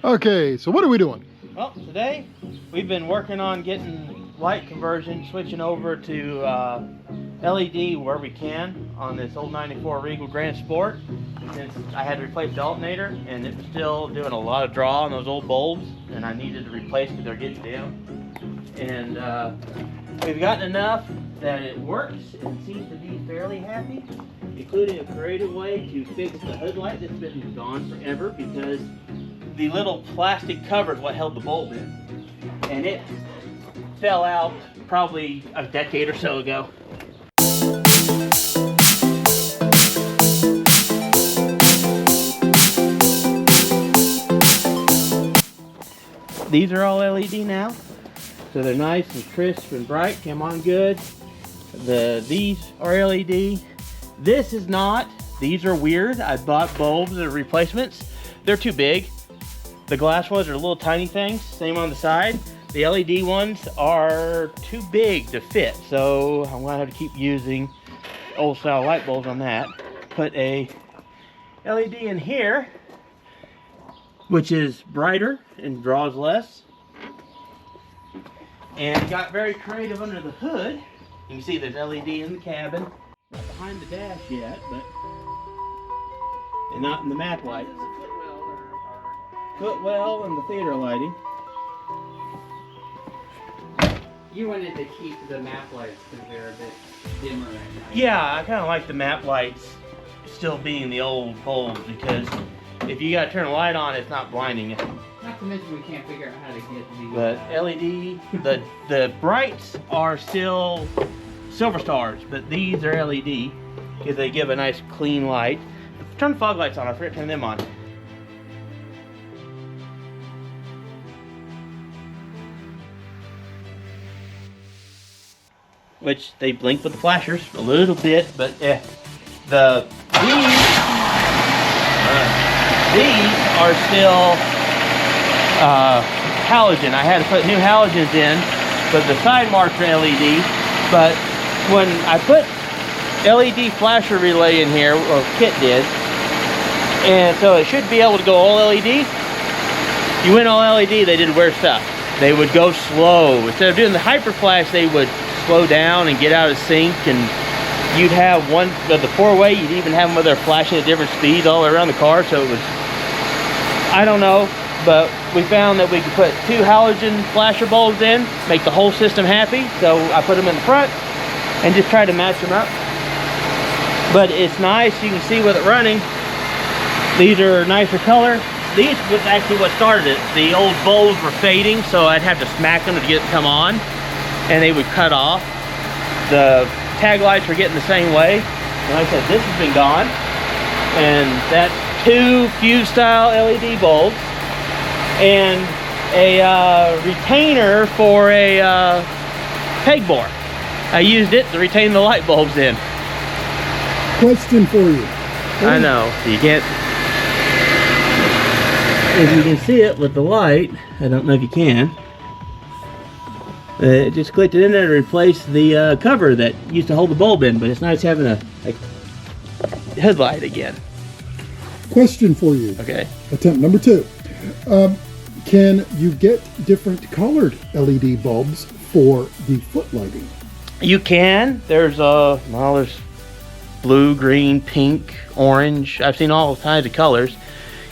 Okay, so what are we doing? Well, today we've been working on getting light conversion, switching over to LED where we can on this old 94 Regal Gran Sport. Since I had to replace the alternator and it was still doing a lot of draw on those old bulbs, and I needed to replace because they're getting dim. And we've gotten enough that it works and seems to be fairly happy, including a creative way to fix the hood light that's been gone forever because the little plastic cover is what held the bulb in, and it fell out probably a decade or so ago. These are all LED now, so they're nice and crisp and bright, came on good. These are LED. This is not. These are weird. I bought bulbs that are replacements. They're too big. The glass ones are little tiny things, same on the side. The LED ones are too big to fit, so I'm gonna have to keep using old style light bulbs on that. Put a LED in here, which is brighter and draws less. And got very creative under the hood. You can see there's LED in the cabin. Not behind the dash yet, but and not in the map light. Footwell and the theater lighting. You wanted to keep the map lights because they're a bit dimmer right now. Yeah, I kind of like the map lights still being the old bulbs because if you got to turn a light on, it's not blinding you. Not to mention we can't figure out how to get the... But LED, the brights are still silver stars, but these are LED because they give a nice clean light. Turn the fog lights on. I forgot to turn them on. Which they blink with the flashers a little bit, but these are still halogen. I had to put new halogens in, but the side marks are LED. But when I put LED flasher relay in here, or Kit did, and so it should be able to go all LED. You went all LED, they did weird stuff. They would go slow. Instead of doing the hyper flash, they would slow down and get out of sync, and you'd have one of the four-way, you'd even have them where they're flashing at different speeds all around the car, so it was, I don't know, but we found that we could put two halogen flasher bulbs in, make the whole system happy, so I put them in the front and just try to match them up. But it's nice, you can see with it running, these are nicer color. These was actually what started it. The old bulbs were fading, so I'd have to smack them to get it to come on, and they would cut off. The tag lights were getting the same way. And like I said, this has been gone. And that's two fuse style LED bulbs and a retainer for a peg-bore. I used it to retain the light bulbs in. Question for you. I know, you can't, if you can see it with the light, I don't know if you can. Just clicked it in there to replace the cover that used to hold the bulb in, but it's nice having a headlight again. Question for you. Okay. Attempt number 2. Can you get different colored LED bulbs for the foot lighting? You can. There's there's blue, green, pink, orange. I've seen all kinds of colors.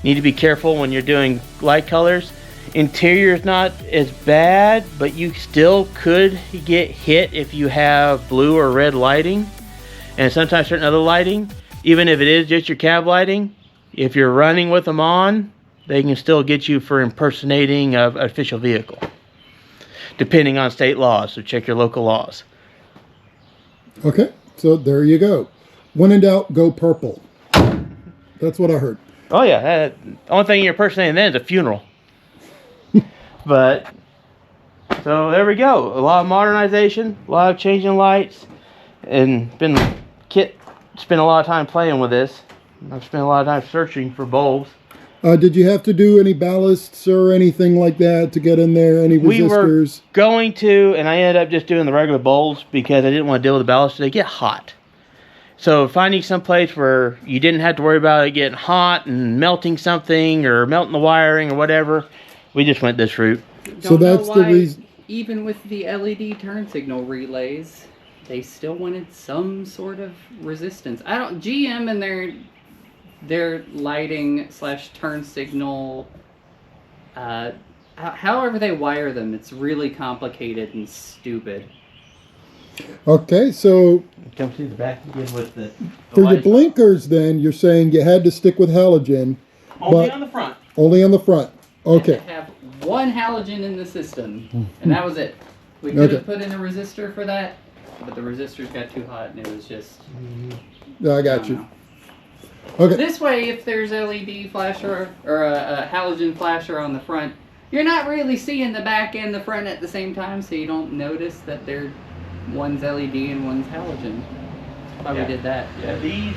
You need to be careful when you're doing light colors. Interior is not as bad, but you still could get hit if you have blue or red lighting, and sometimes certain other lighting, even if it is just your cab lighting, if you're running with them on, they can still get you for impersonating an official vehicle, depending on state laws, so check your local laws. Okay, so there you go. When in doubt, go purple. That's what I heard. Oh yeah, the only thing you're impersonating then is a funeral. But, so there we go. A lot of modernization, a lot of changing lights, and Kit spent a lot of time playing with this. I've spent a lot of time searching for bulbs. Did you have to do any ballasts or anything like that to get in there? Any resistors? We were going to, and I ended up just doing the regular bulbs because I didn't want to deal with the ballasts. They get hot. So finding some place where you didn't have to worry about it getting hot and melting something or melting the wiring or whatever, we just went this route. So that's the reason. Even with the LED turn signal relays, they still wanted some sort of resistance. GM and their lighting / turn signal, however they wire them, it's really complicated and stupid. Okay, so Come see the back again with the for your light. blinkers, then you're saying you had to stick with halogen. Only but on the front. Only on the front. Okay. Had to have one halogen in the system, and that was it. We could have put in a resistor for that, but the resistors got too hot, and it was just. I got you. Okay. This way, if there's LED flasher or a halogen flasher on the front, you're not really seeing the back and the front at the same time, so you don't notice that one's LED and one's halogen. That's why we did that. Yeah, these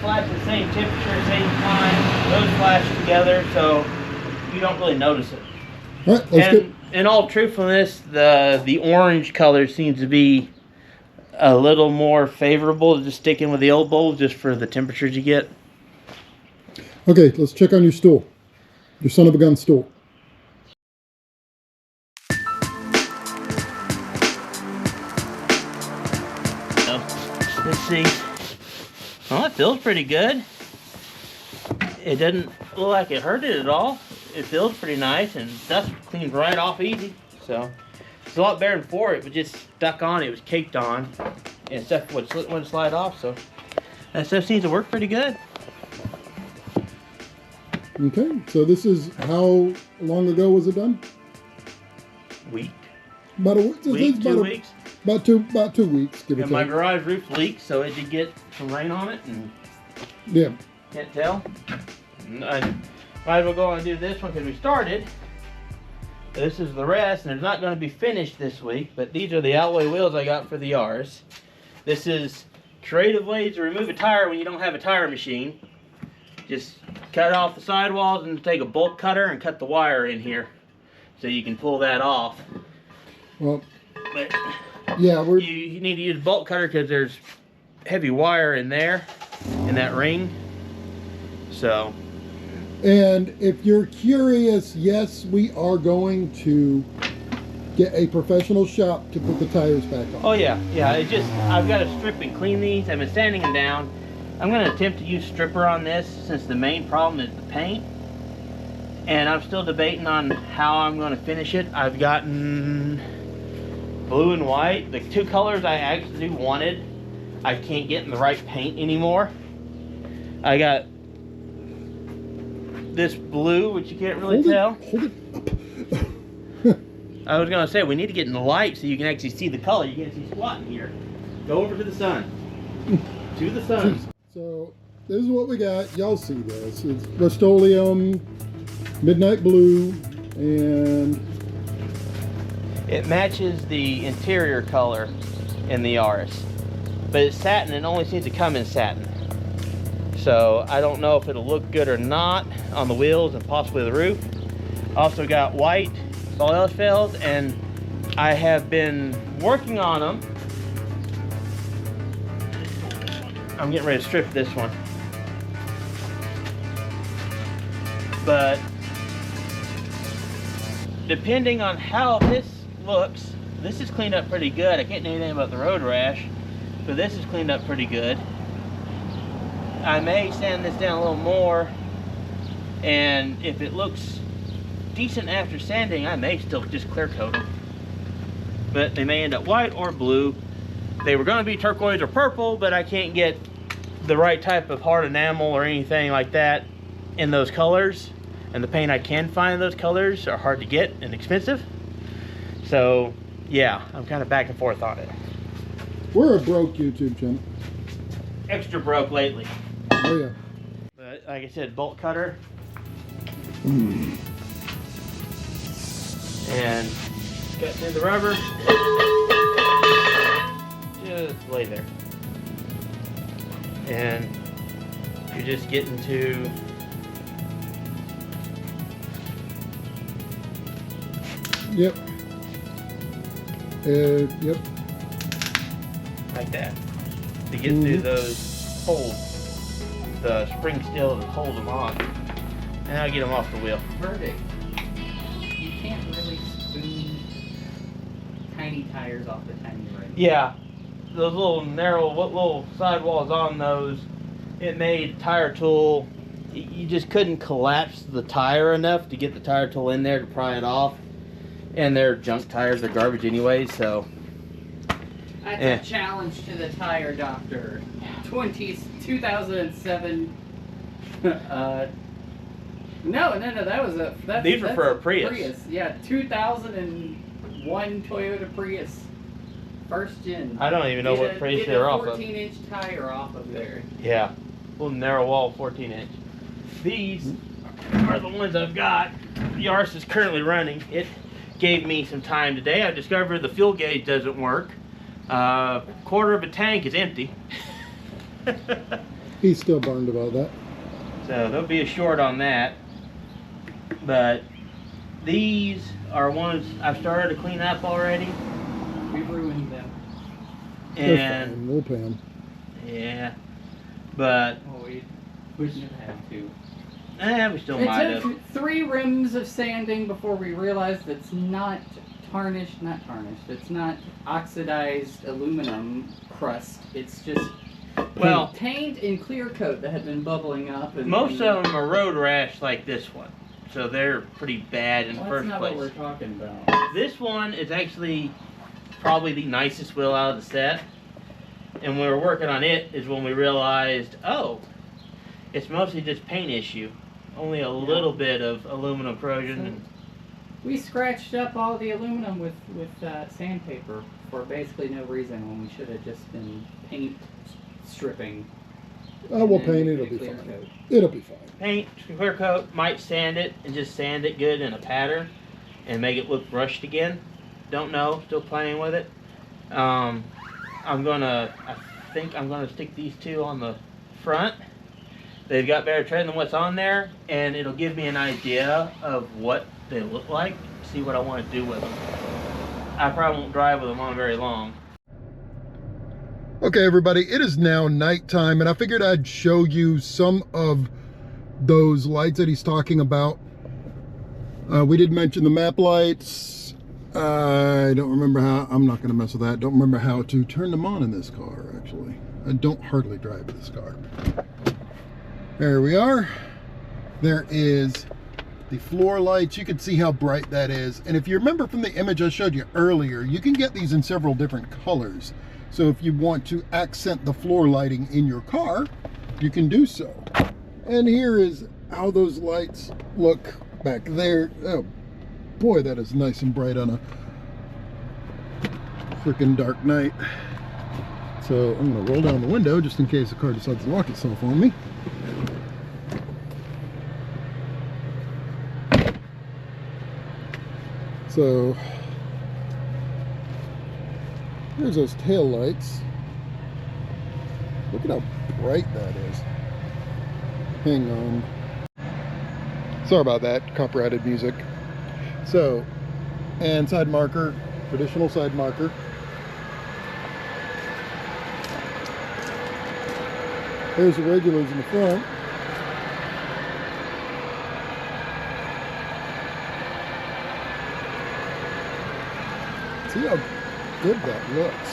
flash the same temperature, same time. Those flash together, so you don't really notice it. All right, let's get. In all truthfulness, the orange color seems to be a little more favorable to just sticking with the old bulbs just for the temperatures you get. Okay, let's check on your stool. Your son of a gun stool. Let's see. Well, it feels pretty good. It doesn't look like it hurt it at all. It feels pretty nice, and dust cleaned right off easy. So it's a lot better than before. It was just stuck on. It was caked on, and stuff wouldn't slide off. So that stuff seems to work pretty good. Okay, so this is how long ago was it done? Week. About a Week, 2 weeks. About two weeks. Give or And my take. garage roof leaked, so it did get some rain on it, and Yeah. can't tell. I might as well go on and do this one because we started. This is the rest, and it's not going to be finished this week, but these are the alloy wheels I got for the Yaris. This is creative ways to remove a tire when you don't have a tire machine. Just cut off the sidewalls and take a bolt cutter and cut the wire in here so you can pull that off. Well, But yeah, you need to use a bolt cutter because there's heavy wire in there, in that ring. So. And if you're curious, yes, we are going to get a professional shop to put the tires back on. Oh yeah. I've got to strip and clean these. I've been sanding them down. I'm going to attempt to use stripper on this since the main problem is the paint. And I'm still debating on how I'm going to finish it. I've gotten blue and white, the two colors I actually wanted. I can't get in the right paint anymore. I got this blue, which you can't really tell. Hold it up. I was going to say, we need to get in the light so you can actually see the color. You can't see squat in here. Go over to the sun. To the sun. So, this is what we got. Y'all see this. It's Rust-Oleum, Midnight Blue, and It matches the interior color in the Yaris. But it's satin and only seems to come in satin. So I don't know if it'll look good or not on the wheels and possibly the roof. Also got white, all else fails, and I have been working on them. I'm getting ready to strip this one. But depending on how this looks, this is cleaned up pretty good. I can't do anything about the road rash, but this is cleaned up pretty good. I may sand this down a little more, and if it looks decent after sanding, I may still just clear coat them. But they may end up white or blue. They were going to be turquoise or purple, but I can't get the right type of hard enamel or anything like that in those colors. And the paint I can find in those colors are hard to get and expensive. So yeah, I'm kind of back and forth on it. we're a broke YouTube channel. Extra broke lately. Oh yeah. But like I said, bolt cutter. Mm. And cut through the rubber. Just lay there. And you're just getting to Yep. Yep. like that. to get through those holes, the spring steel that holds them on. And I'll get them off the wheel. Verdict. You can't really spoon tiny tires off the tiny rim. Yeah, those little narrow, little sidewalls on those, it made tire tool, you just couldn't collapse the tire enough to get the tire tool in there to pry it off. And they're junk tires, they're garbage anyway, so. That's a challenge to the tire doctor. 2007. No, that was a. These were for a Prius. Yeah, 2001 Toyota Prius. First gen. I don't even know what Prius they're off of. 14-inch tire off of there. Yeah, little narrow wall, 14-inch. These are the ones I've got. The Yaris is currently running. It gave me some time today. I discovered the fuel gauge doesn't work. Quarter of a tank is empty. He's still burned about that. So there'll be a short on that. But these are ones I've started to clean up already. We ruined them. And we'll pay them. Yeah, but we wouldn't have had to. We still might have. It took 3 rims of sanding before we realized it's not it's not oxidized aluminum crust. It's just paint and clear coat that had been bubbling up. And most of them are road rash like this one, so they're pretty bad in the first place. That's not what we're talking about. This one is actually probably the nicest wheel out of the set, and when we were working on it is when we realized, oh, it's mostly just paint issue, only a little bit of aluminum corrosion. We scratched up all the aluminum with sandpaper for basically no reason when we should have just been paint stripping. Oh, we'll paint it, it'll be fine. Coat. It'll be fine. Paint, clear coat, might sand it and just sand it good in a pattern and make it look brushed again. Don't know, still playing with it. I think I'm gonna stick these 2 on the front. They've got better tread than what's on there, and it'll give me an idea of what they look like, see what I want to do with them. I probably won't drive with them on very long. Okay, everybody, it is now nighttime, and I figured I'd show you some of those lights that he's talking about. We did mention the map lights. I don't remember how, I'm not going to mess with that. Don't remember how to turn them on in this car, actually. I don't hardly drive this car. There we are. There is the floor lights. You can see how bright that is. And if you remember from the image I showed you earlier, you can get these in several different colors. So if you want to accent the floor lighting in your car, you can do so. And here is how those lights look back there. Oh boy, that is nice and bright on a freaking dark night. So I'm going to roll down the window just in case the car decides to lock itself on me. So here's those tail lights. Look at how bright that is. Hang on. Sorry about that, copyrighted music. So, and side marker, traditional side marker. There's the regulars in the front. See how good that looks.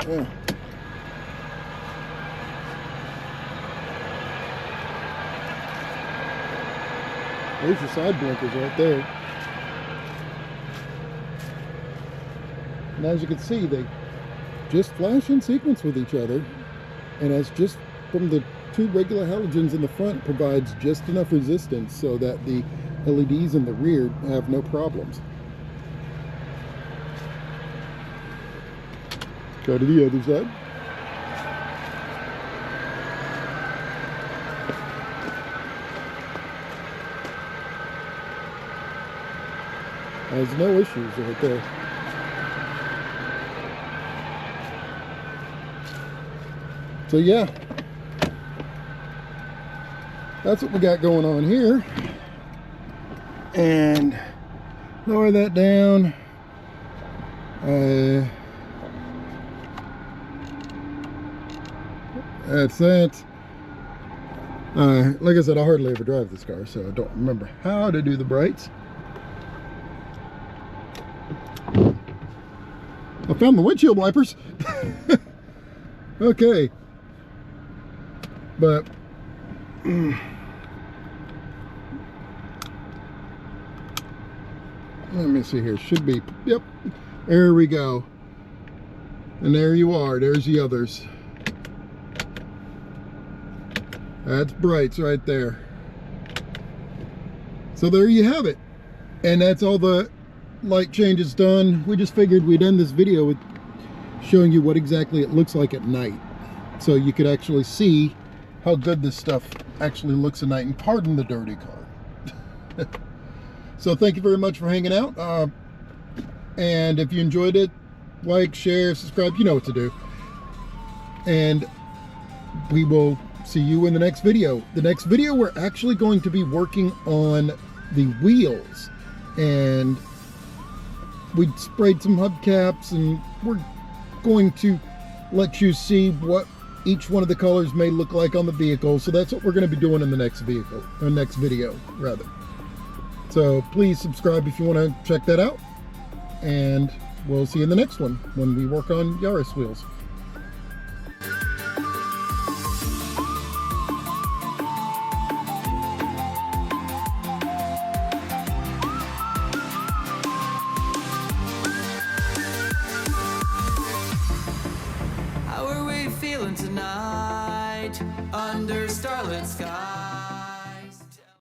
Yeah. There's your side blinkers right there. And as you can see, they just flash in sequence with each other. And as just from the 2 regular halogens in the front provides just enough resistance so that the LEDs in the rear have no problems. Go to the other side. There's no issues right there. So yeah, that's what we got going on here. And lower that down. That's that. Like I said, I hardly ever drive this car, so I don't remember how to do the brights. I found the windshield wipers. Okay. But let me see here. Should be, yep. There we go. And there you are. There's the others. That's brights right there. So there you have it. And that's all the light changes done. We just figured we'd end this video with showing you what exactly it looks like at night, so you could actually see how good this stuff actually looks at night. And pardon the dirty car. So thank you very much for hanging out. And if you enjoyed it, like, share, subscribe, you know what to do. And we will see you in the next video. The next video, we're actually going to be working on the wheels, and we sprayed some hubcaps, and we're going to let you see what each one of the colors may look like on the vehicle. So that's what we're going to be doing in the next vehicle, or next video rather. So please subscribe if you want to check that out, and we'll see you in the next one when we work on Yaris wheels.